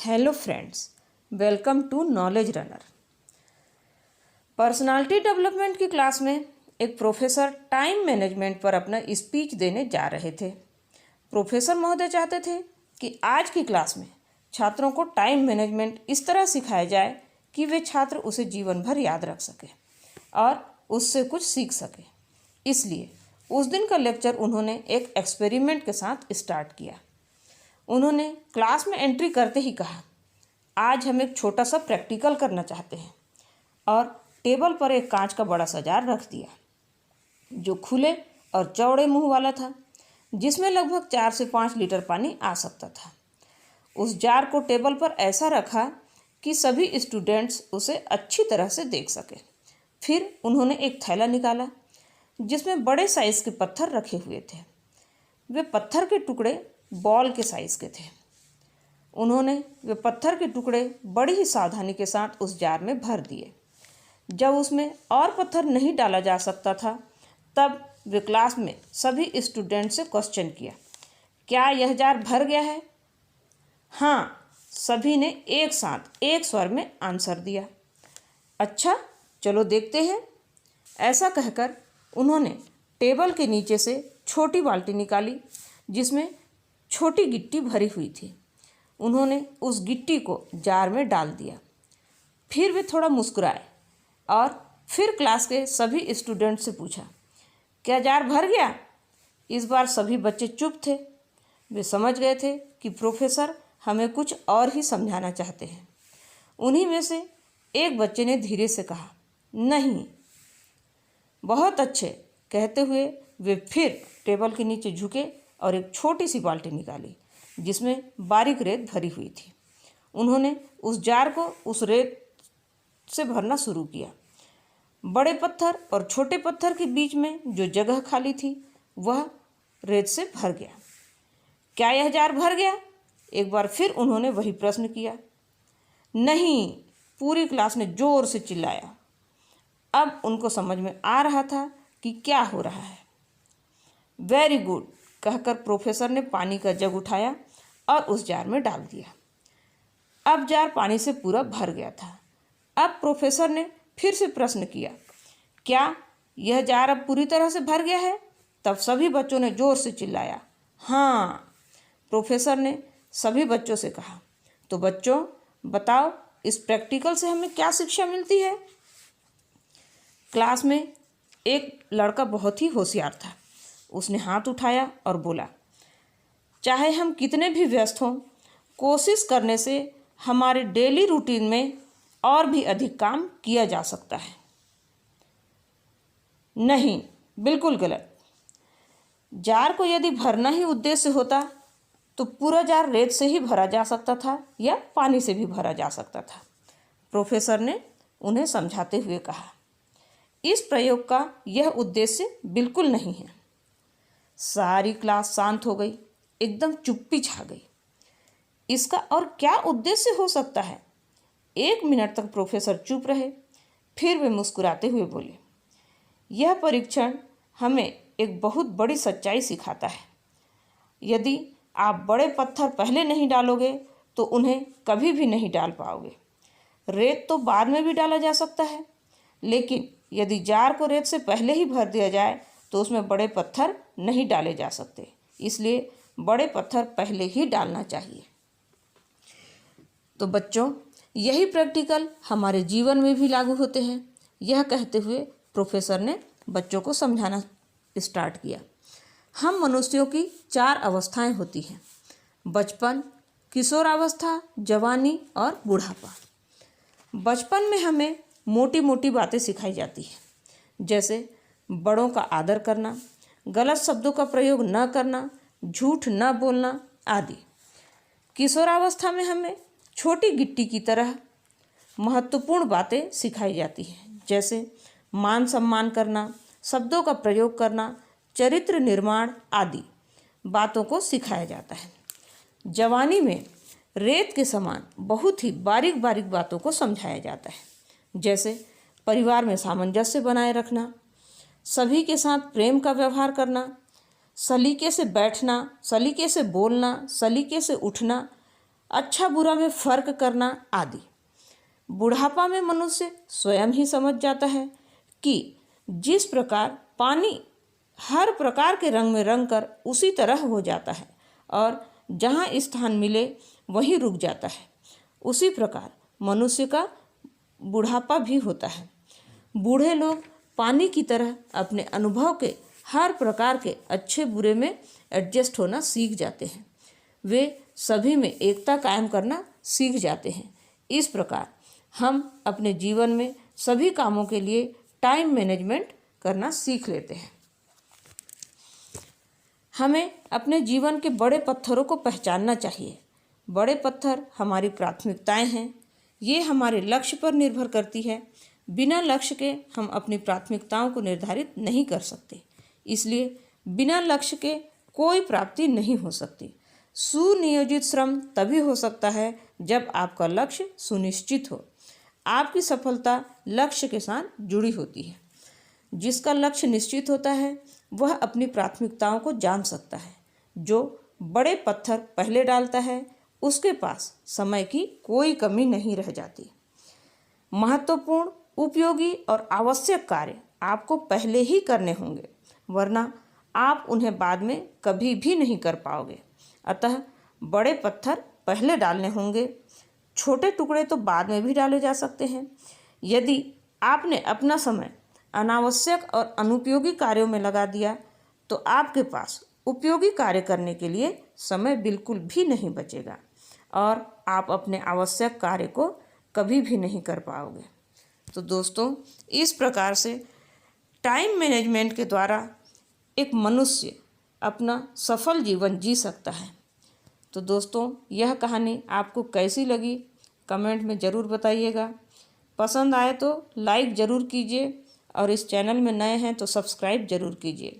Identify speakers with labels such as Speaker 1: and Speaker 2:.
Speaker 1: Hello friends, welcome to knowledge runner. Personality development की class में एक प्रोफेसर टाइम मैनेजमेंट पर अपना स्पीच देने जा रहे थे। प्रोफेसर महोदय चाहते थे कि आज की क्लास में छात्रों को टाइम मैनेजमेंट इस तरह सिखाया जाए कि वे छात्र उसे जीवन भर याद रख सकें और उससे कुछ सीख सकें। इसलिए उस दिन का लेक्चर उन्होंने एक एक्सपेरिमेंट के साथ स्टार्ट किया। उन्होंने क्लास में एंट्री करते ही कहा, आज हम एक छोटा सा प्रैक्टिकल करना चाहते हैं, और टेबल पर एक कांच का बड़ा सा जार रख दिया जो खुले और चौड़े मुंह वाला था, जिसमें लगभग 4 से 5 लीटर पानी आ सकता था। उस जार को टेबल पर ऐसा रखा कि सभी स्टूडेंट्स उसे अच्छी तरह से देख सके। फिर उन्होंने एक थैला निकाला जिसमें बड़े साइज के पत्थर रखे हुए थे। वे पत्थर के टुकड़े बॉल के साइज के थे। उन्होंने वे पत्थर के टुकड़े बड़ी ही सावधानी के साथ उस जार में भर दिए। जब उसमें और पत्थर नहीं डाला जा सकता था, तब वे क्लास में सभी स्टूडेंट से क्वेश्चन किया, क्या यह जार भर गया है? हाँ, सभी ने एक साथ एक स्वर में आंसर दिया। अच्छा, चलो देखते हैं। ऐसा कहकर उन्होंने टेबल के नीचे से छोटी बाल्टी निकाली जिसमें छोटी गिट्टी भरी हुई थी। उन्होंने उस गिट्टी को जार में डाल दिया। फिर वे थोड़ा मुस्कुराए और फिर क्लास के सभी स्टूडेंट से पूछा, क्या जार भर गया? इस बार सभी बच्चे चुप थे। वे समझ गए थे कि प्रोफेसर हमें कुछ और ही समझाना चाहते हैं। उन्हीं में से एक बच्चे ने धीरे से कहा, नहीं। बहुत अच्छे, कहते हुए वे फिर टेबल के नीचे झुके और एक छोटी सी बाल्टी निकाली जिसमें बारीक रेत भरी हुई थी। उन्होंने उस जार को उस रेत से भरना शुरू किया। बड़े पत्थर और छोटे पत्थर के बीच में जो जगह खाली थी वह रेत से भर गया। क्या यह जार भर गया? एक बार फिर उन्होंने वही प्रश्न किया। नहीं, पूरी क्लास ने जोर से चिल्लाया। अब उनको समझ में आ रहा था कि क्या हो रहा है। वेरी गुड, कहकर प्रोफेसर ने पानी का जग उठाया और उस जार में डाल दिया। अब जार पानी से पूरा भर गया था। अब प्रोफेसर ने फिर से प्रश्न किया, क्या यह जार अब पूरी तरह से भर गया है? तब सभी बच्चों ने जोर से चिल्लाया, हाँ। प्रोफेसर ने सभी बच्चों से कहा, तो बच्चों बताओ, इस प्रैक्टिकल से हमें क्या शिक्षा मिलती है? क्लास में एक लड़का बहुत ही होशियार था। उसने हाथ उठाया और बोला, चाहे हम कितने भी व्यस्त हों, कोशिश करने से हमारे डेली रूटीन में और भी अधिक काम किया जा सकता है। नहीं, बिल्कुल गलत। जार को यदि भरना ही उद्देश्य होता तो पूरा जार रेत से ही भरा जा सकता था या पानी से भी भरा जा सकता था। प्रोफेसर ने उन्हें समझाते हुए कहा, इस प्रयोग का यह उद्देश्य बिल्कुल नहीं है। सारी क्लास शांत हो गई, एकदम चुप्पी छा गई। इसका और क्या उद्देश्य हो सकता है? 1 मिनट तक प्रोफेसर चुप रहे। फिर वे मुस्कुराते हुए बोले, यह परीक्षण हमें एक बहुत बड़ी सच्चाई सिखाता है। यदि आप बड़े पत्थर पहले नहीं डालोगे तो उन्हें कभी भी नहीं डाल पाओगे। रेत तो बाद में भी डाला जा सकता है, लेकिन यदि जार को रेत से पहले ही भर दिया जाए तो उसमें बड़े पत्थर नहीं डाले जा सकते। इसलिए बड़े पत्थर पहले ही डालना चाहिए। तो बच्चों, यही प्रैक्टिकल हमारे जीवन में भी लागू होते हैं। यह कहते हुए प्रोफेसर ने बच्चों को समझाना स्टार्ट किया। हम मनुष्यों की 4 अवस्थाएं होती हैं, बचपन, किशोरावस्था, जवानी और बुढ़ापा। बचपन में हमें मोटी मोटी बातें सिखाई जाती हैं, जैसे बड़ों का आदर करना, गलत शब्दों का प्रयोग न करना, झूठ न बोलना आदि। किशोरावस्था में हमें छोटी गिट्टी की तरह महत्वपूर्ण बातें सिखाई जाती हैं, जैसे मान सम्मान करना, शब्दों का प्रयोग करना, चरित्र निर्माण आदि बातों को सिखाया जाता है। जवानी में रेत के समान बहुत ही बारीक बारीक बातों को समझाया जाता है, जैसे परिवार में सामंजस्य बनाए रखना, सभी के साथ प्रेम का व्यवहार करना, सलीके से बैठना, सलीके से बोलना, सलीके से उठना, अच्छा बुरा में फर्क करना आदि। बुढ़ापा में मनुष्य स्वयं ही समझ जाता है कि जिस प्रकार पानी हर प्रकार के रंग में रंग कर उसी तरह हो जाता है और जहाँ स्थान मिले वहीं रुक जाता है, उसी प्रकार मनुष्य का बुढ़ापा भी होता है। बूढ़े लोग पानी की तरह अपने अनुभव के हर प्रकार के अच्छे बुरे में एडजस्ट होना सीख जाते हैं। वे सभी में एकता कायम करना सीख जाते हैं। इस प्रकार हम अपने जीवन में सभी कामों के लिए टाइम मैनेजमेंट करना सीख लेते हैं। हमें अपने जीवन के बड़े पत्थरों को पहचानना चाहिए। बड़े पत्थर हमारी प्राथमिकताएं हैं। ये हमारे लक्ष्य पर निर्भर करती है। बिना लक्ष्य के हम अपनी प्राथमिकताओं को निर्धारित नहीं कर सकते। इसलिए बिना लक्ष्य के कोई प्राप्ति नहीं हो सकती। सुनियोजित श्रम तभी हो सकता है जब आपका लक्ष्य सुनिश्चित हो। आपकी सफलता लक्ष्य के साथ जुड़ी होती है। जिसका लक्ष्य निश्चित होता है वह अपनी प्राथमिकताओं को जान सकता है। जो बड़े पत्थर पहले डालता है उसके पास समय की कोई कमी नहीं रह जाती। महत्वपूर्ण, उपयोगी और आवश्यक कार्य आपको पहले ही करने होंगे, वरना आप उन्हें बाद में कभी भी नहीं कर पाओगे। अतः बड़े पत्थर पहले डालने होंगे, छोटे टुकड़े तो बाद में भी डाले जा सकते हैं। यदि आपने अपना समय अनावश्यक और अनुपयोगी कार्यों में लगा दिया तो आपके पास उपयोगी कार्य करने के लिए समय बिल्कुल भी नहीं बचेगा और आप अपने आवश्यक कार्य को कभी भी नहीं कर पाओगे। तो दोस्तों, इस प्रकार से टाइम मैनेजमेंट के द्वारा एक मनुष्य अपना सफल जीवन जी सकता है। तो दोस्तों, यह कहानी आपको कैसी लगी कमेंट में ज़रूर बताइएगा। पसंद आए तो लाइक ज़रूर कीजिए और इस चैनल में नए हैं तो सब्सक्राइब ज़रूर कीजिए।